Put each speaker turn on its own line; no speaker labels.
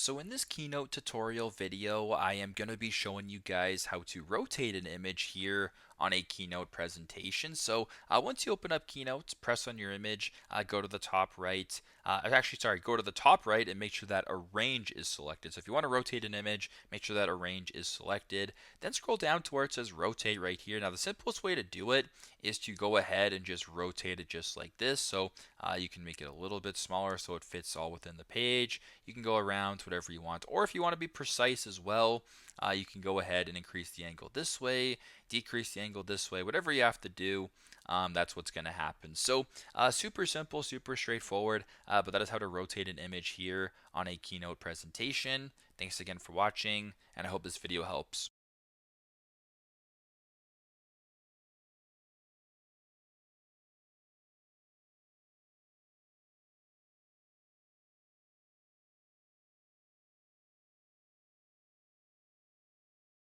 So in this Keynote tutorial video, I am going to be showing you guys how to rotate an image here on a Keynote presentation. So once you open up Keynote, press on your image, go to the top right. Go to the top right and make sure that Arrange is selected. So if you want to rotate an image, make sure that Arrange is selected. Then scroll down to where it says Rotate right here. Now the simplest way to do it is to go ahead and just rotate it just like this. So you can make it a little bit smaller so it fits all within the page. You can go around to whatever you want, or if you want to be precise as well, you can go ahead and increase the angle this way, decrease the angle this way, whatever you have to do. That's what's going to happen. So super simple, super straightforward, but that is how to rotate an image here on a Keynote presentation. Thanks again for watching, and I hope this video helps.